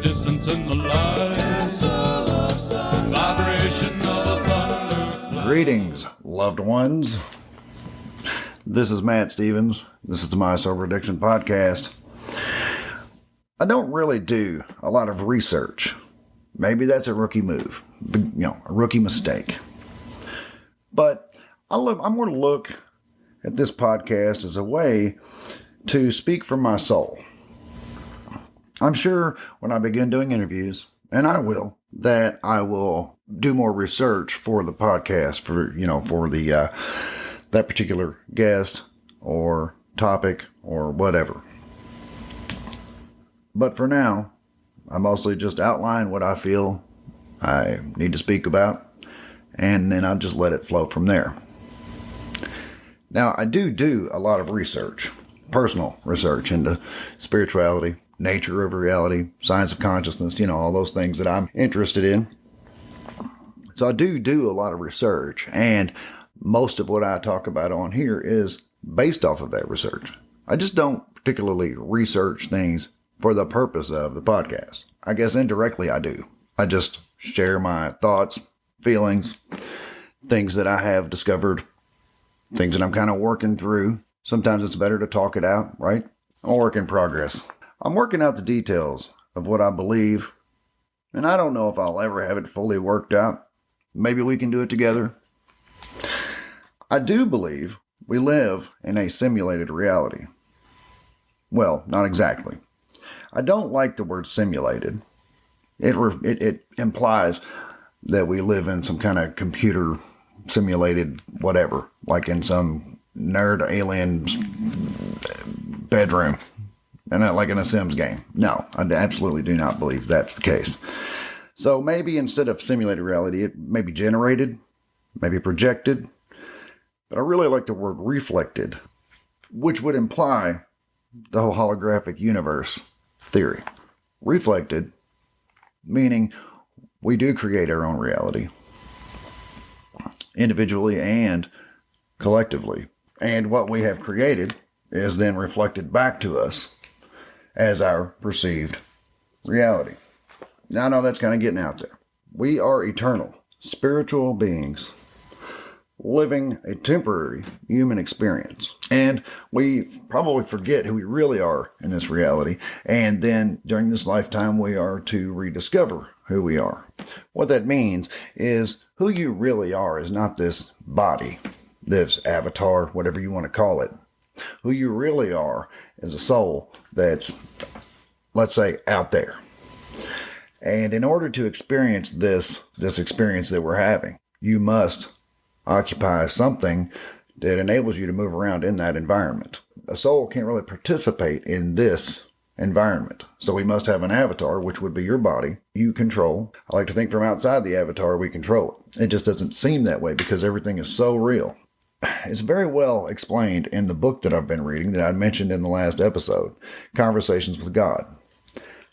distance in the light, vibration of a thunder. Greetings, loved ones. This is Matt Stevens. This is my Sober Addiction Podcast. I don't really do a lot of research. Maybe that's a rookie move, a rookie mistake. But I'm going to look at this podcast as a way to speak from my soul. I'm sure when I begin doing interviews, and I will, that I will do more research for the podcast for that particular guest or topic or whatever. But for now, I mostly just outline what I feel I need to speak about, and then I just let it flow from there. Now, I do a lot of research, personal research into spirituality, nature of reality, science of consciousness, all those things that I'm interested in. So I do a lot of research, and most of what I talk about on here is based off of that research. I just don't particularly research things for the purpose of the podcast. I guess indirectly I do. I just share my thoughts, feelings, things that I have discovered, things that I'm kind of working through. Sometimes it's better to talk it out, right? I'm a work in progress. I'm working out the details of what I believe, and I don't know if I'll ever have it fully worked out. Maybe we can do it together. I do believe we live in a simulated reality. Well, not exactly. I don't like the word simulated. It implies that we live in some kind of computer simulated whatever, like in some nerd alien's bedroom, and not like in a Sims game. No, I absolutely do not believe that's the case. So maybe instead of simulated reality, it may be generated, maybe projected, but I really like the word reflected, which would imply the whole holographic universe theory. Reflected, meaning we do create our own reality, individually and collectively. And what we have created is then reflected back to us as our perceived reality. Now, I know that's kind of getting out there. We are eternal, spiritual beings living a temporary human experience. And we probably forget who we really are in this reality. And then during this lifetime, we are to rediscover who we are. What that means is who you really are is not this body, this avatar, whatever you want to call it. Who you really are is a soul that's, let's say, out there. And in order to experience this experience that we're having, you must occupy something that enables you to move around in that environment. A soul can't really participate in this environment. So we must have an avatar, which would be your body, you control. I like to think from outside the avatar, we control it. It just doesn't seem that way because everything is so real. It's very well explained in the book that I've been reading that I mentioned in the last episode, Conversations with God.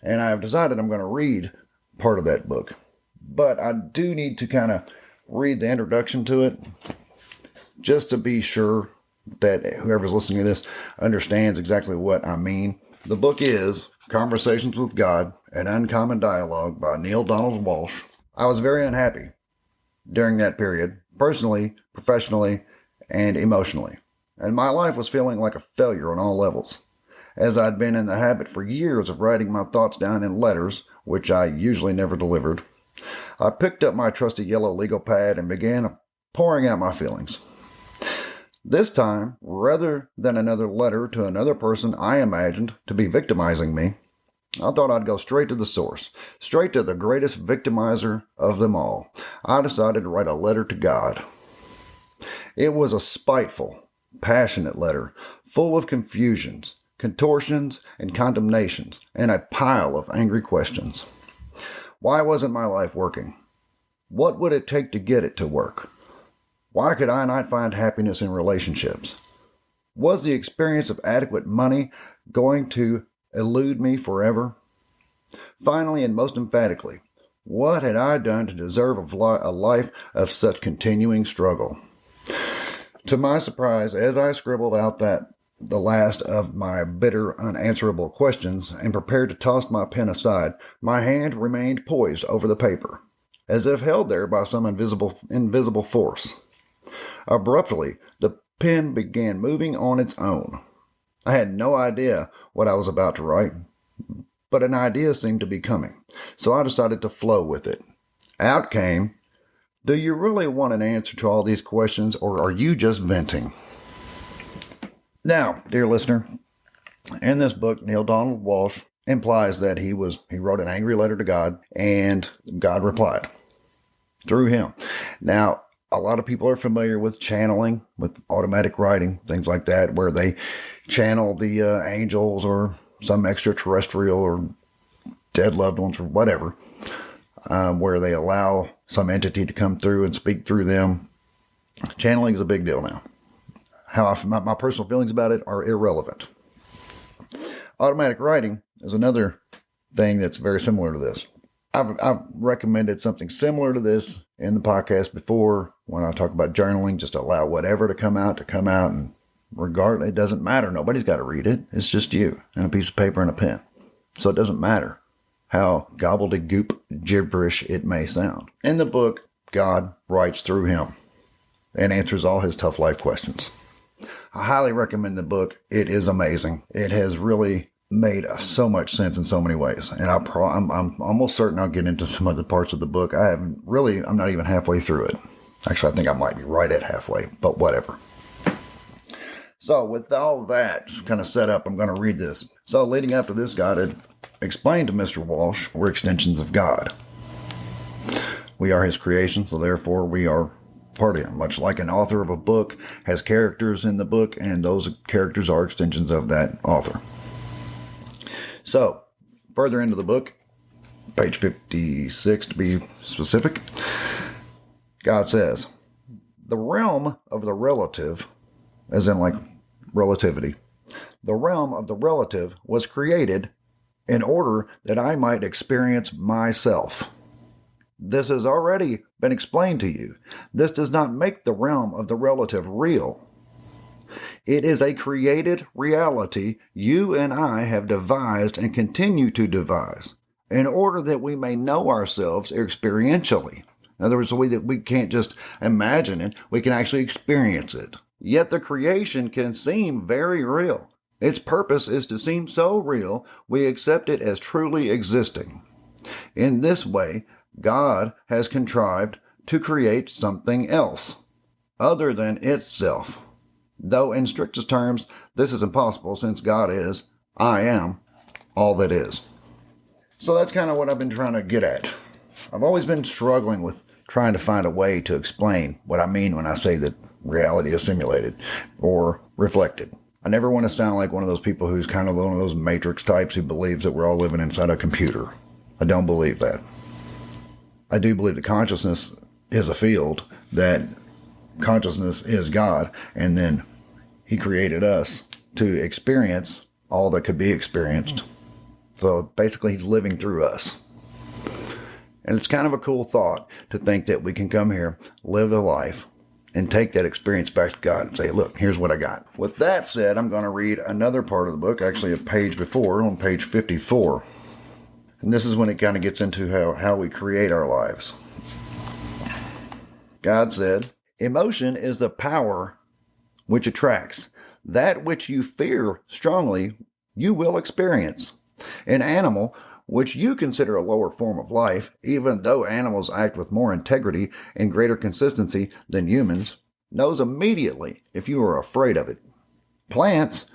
And I have decided I'm going to read part of that book. But I do need to kind of read the introduction to it just to be sure that whoever's listening to this understands exactly what I mean. The book is Conversations with God, an Uncommon Dialogue by Neale Donald Walsch. I was very unhappy during that period, personally, professionally, and emotionally. And my life was feeling like a failure on all levels, as I'd been in the habit for years of writing my thoughts down in letters, which I usually never delivered. I picked up my trusty yellow legal pad and began pouring out my feelings. This time, rather than another letter to another person I imagined to be victimizing me, I thought I'd go straight to the source, straight to the greatest victimizer of them all. I decided to write a letter to God. It was a spiteful, passionate letter, full of confusions, contortions, and condemnations, and a pile of angry questions. Why wasn't my life working? What would it take to get it to work? Why could I not find happiness in relationships? Was the experience of adequate money going to elude me forever? Finally, and most emphatically, what had I done to deserve a life of such continuing struggle? To my surprise, as I scribbled out that the last of my bitter, unanswerable questions and prepared to toss my pen aside, my hand remained poised over the paper, as if held there by some invisible force. Abruptly, the pen began moving on its own. I had no idea what I was about to write, but an idea seemed to be coming, so I decided to flow with it. Out came, "Do you really want an answer to all these questions, or are you just venting?" Now, dear listener, in this book, Neil Donald Walsch implies that he wrote an angry letter to God, and God replied through him. Now, a lot of people are familiar with channeling, with automatic writing, things like that, where they channel the angels or some extraterrestrial or dead loved ones or whatever, where they allow some entity to come through and speak through them. Channeling is a big deal now. My personal feelings about it are irrelevant. Automatic writing is another thing that's very similar to this. I've recommended something similar to this in the podcast before when I talk about journaling. Just allow whatever to come out, and regardless, it doesn't matter. Nobody's got to read it. It's just you and a piece of paper and a pen. So it doesn't matter how gobbledygook gibberish it may sound. In the book, God writes through him and answers all his tough life questions. I highly recommend the book. It is amazing. It has really made so much sense in so many ways. And I'm almost certain I'll get into some other parts of the book. I'm not even halfway through it. Actually, I think I might be right at halfway, but whatever. So with all that kind of set up, I'm going to read this. So leading up to this, God had explained to Mr. Walsh, we're extensions of God. We are his creation, so therefore we are part of him. Much like an author of a book has characters in the book, and those characters are extensions of that author. So, further into the book, page 56 to be specific, God says, "The realm of the relative," as in like relativity, "the realm of the relative was created in order that I might experience myself. This has already been explained to you. This does not make the realm of the relative real. It is a created reality you and I have devised and continue to devise in order that we may know ourselves experientially." In other words, we can't just imagine it, we can actually experience it. Yet the creation can seem very real. Its purpose is to seem so real, we accept it as truly existing. In this way, God has contrived to create something else, other than itself. Though in strictest terms, this is impossible since God is, I am, all that is. So that's kind of what I've been trying to get at. I've always been struggling with trying to find a way to explain what I mean when I say that reality is simulated or reflected. I never want to sound like one of those people who's kind of one of those matrix types who believes that we're all living inside a computer. I don't believe that. I do believe that consciousness is a field, that consciousness is God, and then he created us to experience all that could be experienced. So basically he's living through us. And it's kind of a cool thought to think that we can come here, live a life, and take that experience back to God and say, look, here's what I got. With that said, I'm going to read another part of the book, actually a page before, on page 54. And this is when it kind of gets into how we create our lives. God said, "Emotion is the power which attracts. That which you fear strongly, you will experience. An animal, which you consider a lower form of life, even though animals act with more integrity and greater consistency than humans, knows immediately if you are afraid of it. Plants,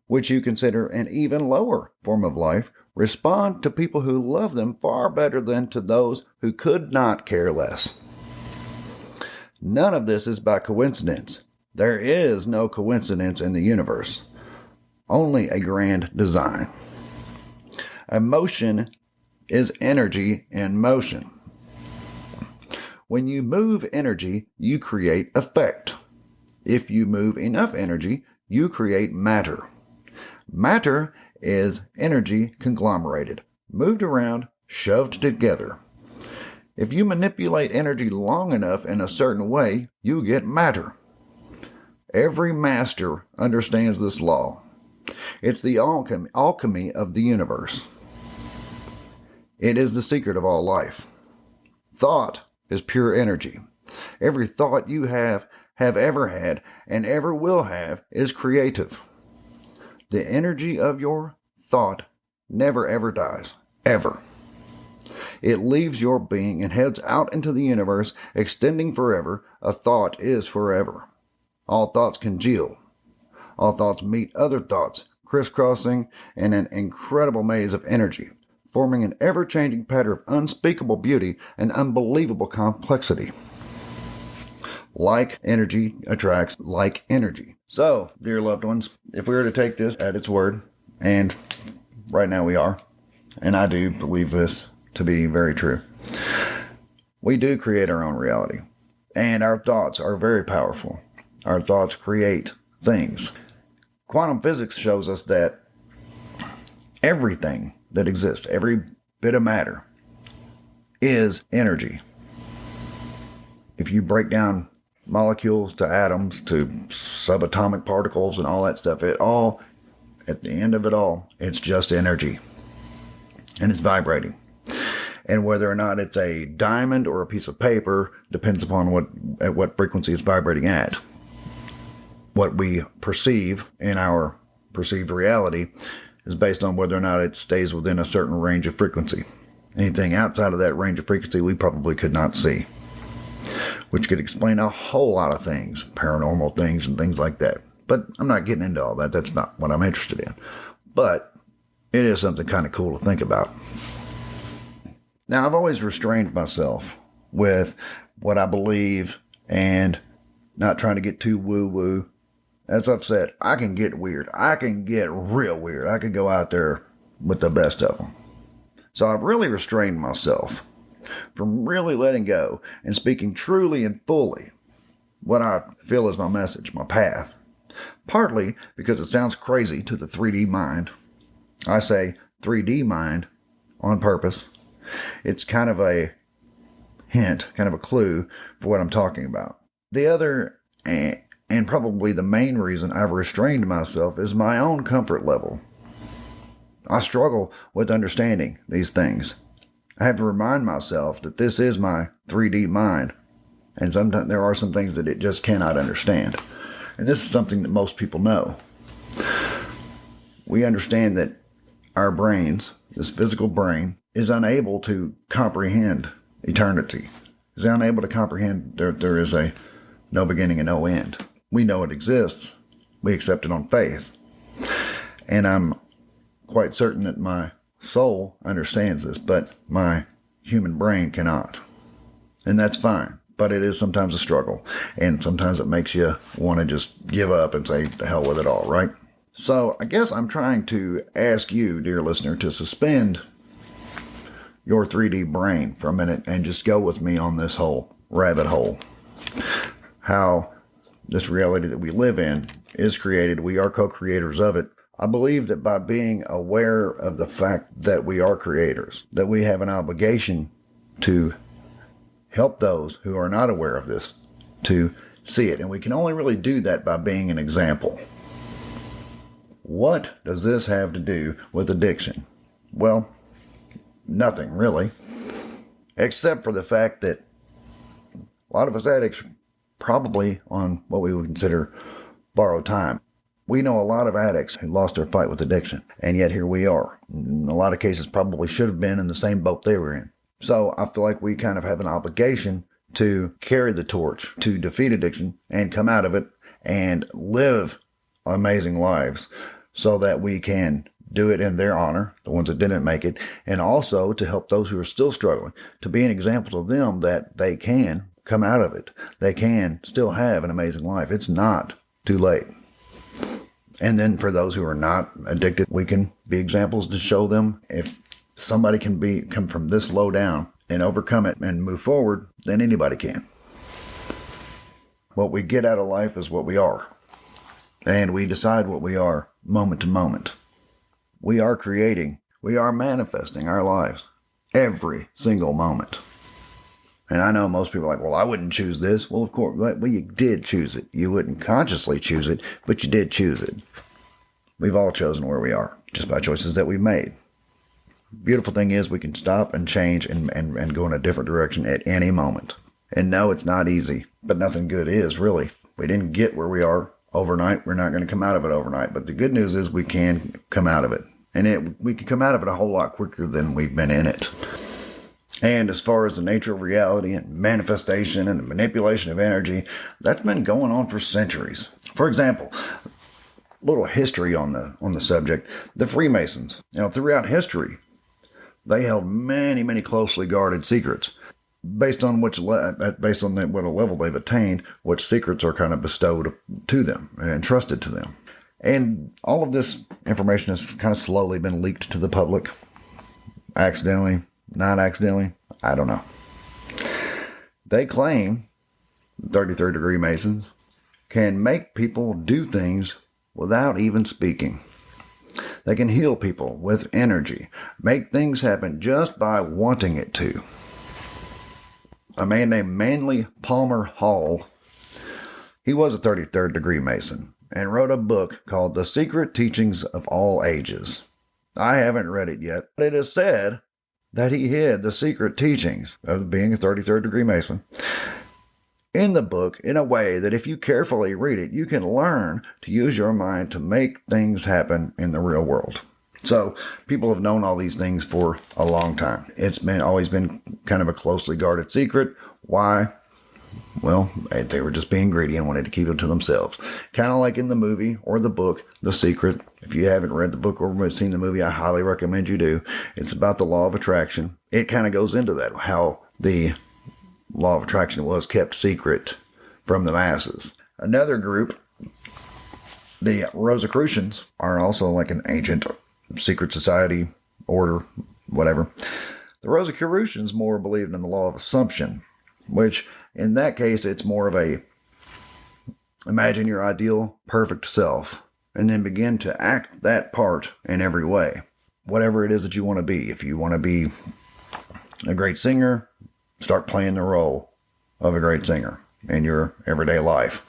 which you consider an even lower form of life, respond to people who love them far better than to those who could not care less. None of this is by coincidence. There is no coincidence in the universe, only a grand design. Emotion is energy in motion. When you move energy, you create effect. If you move enough energy, you create matter. Matter is energy conglomerated, moved around, shoved together. If you manipulate energy long enough in a certain way, you get matter. Every master understands this law. It's the alchemy of the universe. It is the secret of all life. Thought is pure energy. Every thought you have ever had, and ever will have, is creative. The energy of your thought never ever dies. Ever. It leaves your being and heads out into the universe, extending forever. A thought is forever. All thoughts congeal. All thoughts meet other thoughts, crisscrossing in an incredible maze of energy, forming an ever-changing pattern of unspeakable beauty and unbelievable complexity. Like energy attracts like energy. So, dear loved ones, if we were to take this at its word, and right now we are, and I do believe this to be very true, we do create our own reality. And our thoughts are very powerful. Our thoughts create things. Quantum physics shows us that everything that exists, every bit of matter, is energy. If you break down molecules to atoms to subatomic particles and all that stuff, it all, at the end of it all, it's just energy. And it's vibrating. And whether or not it's a diamond or a piece of paper depends upon at what frequency it's vibrating at. What we perceive in our perceived reality is based on whether or not it stays within a certain range of frequency. Anything outside of that range of frequency we probably could not see, which could explain a whole lot of things, paranormal things and things like that. But I'm not getting into all that. That's not what I'm interested in. But it is something kind of cool to think about. Now, I've always restrained myself with what I believe and not trying to get too woo-woo. As I've said, I can get weird. I can get real weird. I could go out there with the best of them. So I've really restrained myself from really letting go and speaking truly and fully what I feel is my message, my path. Partly because it sounds crazy to the 3D mind. I say 3D mind on purpose. It's kind of a hint, kind of a clue for what I'm talking about. The other, and probably the main reason I've restrained myself, is my own comfort level. I struggle with understanding these things. I have to remind myself that this is my 3D mind, and sometimes there are some things that it just cannot understand. And this is something that most people know. We understand that our brains, this physical brain, is unable to comprehend eternity. Is unable to comprehend there is a no beginning and no end. We know it exists. We accept it on faith. And I'm quite certain that my soul understands this, but my human brain cannot. And that's fine. But it is sometimes a struggle. And sometimes it makes you want to just give up and say, to hell with it all, right? So I guess I'm trying to ask you, dear listener, to suspend your 3D brain for a minute and just go with me on this whole rabbit hole. How this reality that we live in is created. We are co-creators of it. I believe that by being aware of the fact that we are creators, that we have an obligation to help those who are not aware of this to see it. And we can only really do that by being an example. What does this have to do with addiction? Well, nothing really, except for the fact that a lot of us addicts probably on what we would consider borrowed time. We know a lot of addicts who lost their fight with addiction, and yet here we are. In a lot of cases probably should have been in the same boat they were in. So I feel like we kind of have an obligation to carry the torch, to defeat addiction and come out of it and live amazing lives so that we can do it in their honor, the ones that didn't make it, and also to help those who are still struggling, to be an example of them that they can come out of it. They can still have an amazing life. It's not too late. And then for those who are not addicted, we can be examples to show them if somebody can come from this low down and overcome it and move forward, then anybody can. What we get out of life is what we are. And we decide what we are moment to moment. We are creating, we are manifesting our lives every single moment. And I know most people are like, well, I wouldn't choose this. Well, of course, well, you did choose it. You wouldn't consciously choose it, but you did choose it. We've all chosen where we are just by choices that we've made. Beautiful thing is we can stop and change and go in a different direction at any moment. And no, it's not easy, but nothing good is, really. We didn't get where we are overnight. We're not going to come out of it overnight. But the good news is we can come out of it. And we can come out of it a whole lot quicker than we've been in it. And as far as the nature of reality and manifestation and the manipulation of energy, that's been going on for centuries. For example, a little history on the subject. The Freemasons, throughout history, they held many, many closely guarded secrets. Based on what level they've attained, which secrets are kind of bestowed to them and entrusted to them. And all of this information has kind of slowly been leaked to the public. Accidentally, not accidentally, I don't know. They claim 33rd degree Masons can make people do things without even speaking. They can heal people with energy, make things happen just by wanting it to. A man named Manly Palmer Hall, he was a 33rd degree Mason and wrote a book called The Secret Teachings of All Ages. I haven't read it yet, but it is said that he hid the secret teachings of being a 33rd degree Mason in the book in a way that if you carefully read it, you can learn to use your mind to make things happen in the real world. So people have known all these things for a long time. It's always been kind of a closely guarded secret. Why? Well, they were just being greedy and wanted to keep it to themselves. Kind of like in the movie or the book, The Secret. If you haven't read the book or seen the movie, I highly recommend you do. It's about the law of attraction. It kind of goes into that, how the law of attraction was kept secret from the masses. Another group, the Rosicrucians, are also like an ancient secret society, order, whatever. The Rosicrucians more believed in the law of assumption, which in that case, it's more of a imagine your ideal perfect self and then begin to act that part in every way. Whatever it is that you want to be. If you want to be a great singer, start playing the role of a great singer in your everyday life.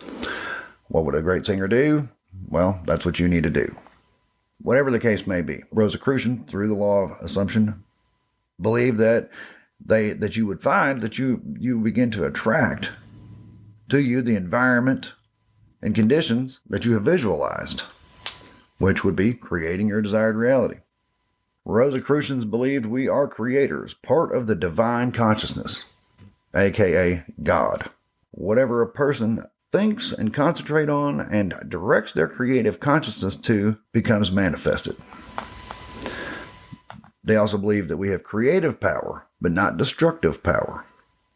What would a great singer do? Well, that's what you need to do. Whatever the case may be, Rosicrucian, through the law of assumption, believe that you would find that you begin to attract to you the environment and conditions that you have visualized, which would be creating your desired reality. Rosicrucians believed we are creators, part of the divine consciousness, aka God. Whatever a person thinks and concentrates on and directs their creative consciousness to becomes manifested. They also believe that we have creative power, but not destructive power.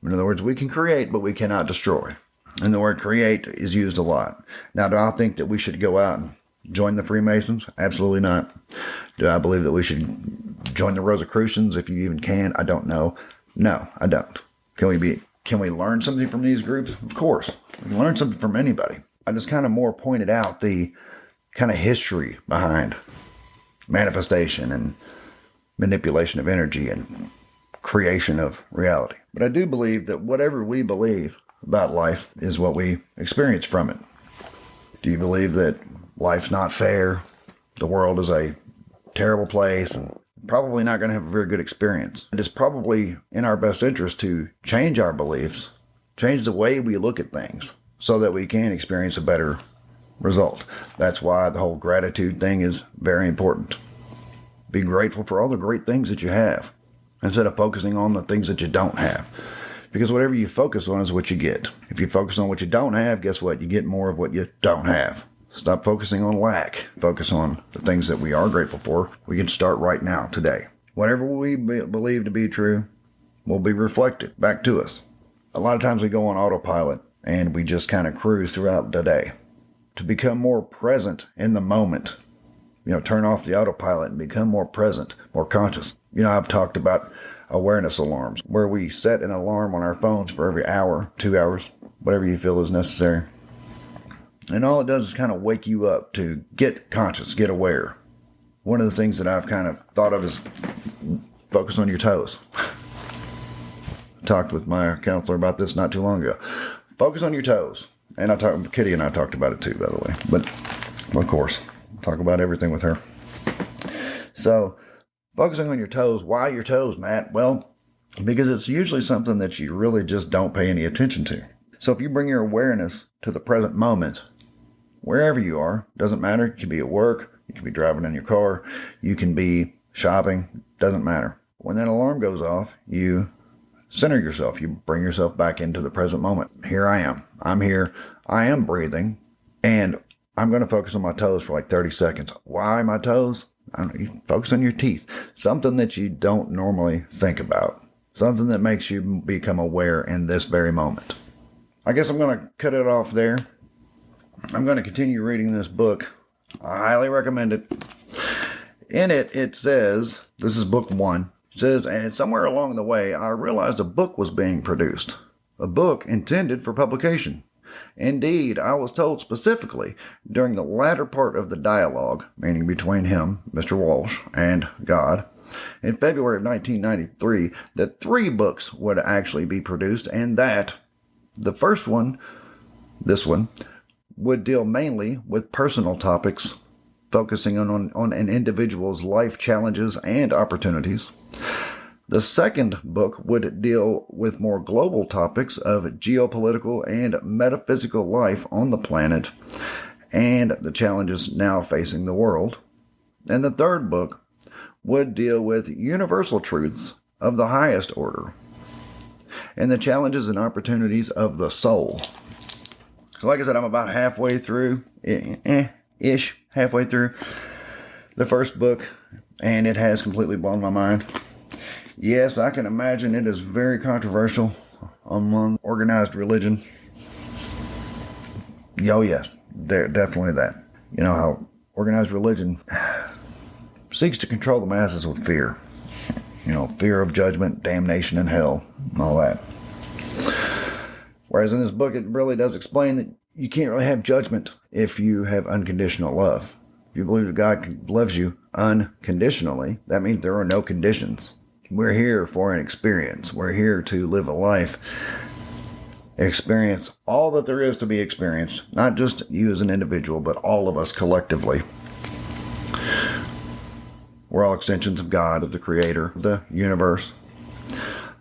In other words, we can create, but we cannot destroy. And the word create is used a lot. Now, do I think that we should go out and join the Freemasons? Absolutely not. Do I believe that we should join the Rosicrucians if you even can? I don't know. No, I don't. Can we learn something from these groups? Of course. We can learn something from anybody. I just kind of more pointed out the kind of history behind manifestation and manipulation of energy and creation of reality. But I do believe that whatever we believe about life is what we experience from it. Do you believe that life's not fair? The world is a terrible place and probably not going to have a very good experience. It is probably in our best interest to change our beliefs, change the way we look at things so that we can experience a better result. That's why the whole gratitude thing is very important. Be grateful for all the great things that you have instead of focusing on the things that you don't have. Because whatever you focus on is what you get. If you focus on what you don't have, guess what? You get more of what you don't have. Stop focusing on lack. Focus on the things that we are grateful for. We can start right now, today. Whatever we believe to be true will be reflected back to us. A lot of times we go on autopilot and we just kind of cruise throughout the day. To become more present in the moment, turn off the autopilot and become more present, more conscious. I've talked about awareness alarms, where we set an alarm on our phones for every hour, 2 hours, whatever you feel is necessary. And all it does is kind of wake you up to get conscious, get aware. One of the things that I've kind of thought of is focus on your toes. talked with my counselor about this not too long ago. Focus on your toes. And Kitty and I talked about it too, by the way. But, of course, talk about everything with her. So, focusing on your toes. Why your toes, Matt? Well, because it's usually something that you really just don't pay any attention to. So if you bring your awareness to the present moment, wherever you are, doesn't matter. You can be at work, you can be driving in your car, you can be shopping, doesn't matter. When that alarm goes off, you center yourself. You bring yourself back into the present moment. Here I am. I'm here. I am breathing. And I'm going to focus on my toes for like 30 seconds. Why my toes? I don't know, you focus on your teeth. Something that you don't normally think about. Something that makes you become aware in this very moment. I guess I'm going to cut it off there. I'm going to continue reading this book. I highly recommend it. In it, it says, this is book 1. It says, and somewhere along the way, I realized a book was being produced. A book intended for publication. Indeed, I was told specifically during the latter part of the dialogue, meaning between him, Mr. Walsh, and God, in February of 1993, that 3 books would actually be produced, and that the first one, this one, would deal mainly with personal topics, focusing on an individual's life challenges and opportunities. The second book would deal with more global topics of geopolitical and metaphysical life on the planet and the challenges now facing the world. And the third book would deal with universal truths of the highest order and the challenges and opportunities of the soul. So like I said, I'm about halfway through, halfway through the first book, and it has completely blown my mind. Yes, I can imagine it is very controversial among organized religion. Oh yes, definitely that. You know how organized religion seeks to control the masses with fear. You know, fear of judgment, damnation, and hell, and all that. Whereas in this book, it really does explain that you can't really have judgment if you have unconditional love. If you believe that God loves you unconditionally, that means there are no conditions. We're here for an experience. We're here to live a life, experience all that there is to be experienced, not just you as an individual, but all of us collectively. We're all extensions of God, of the Creator, of the universe,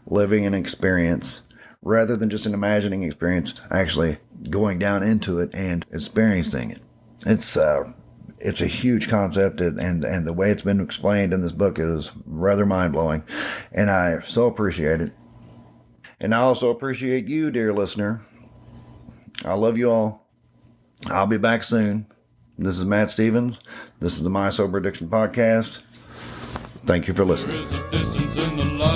living an experience rather than just an imagining experience, actually going down into it and experiencing it. It's a huge concept, and the way it's been explained in this book is rather mind-blowing, and I so appreciate it. And I also appreciate you, dear listener. I love you all. I'll be back soon. This is Matt Stevens. This is the My Sober Addiction Podcast. Thank you for listening. There is a distance in the light.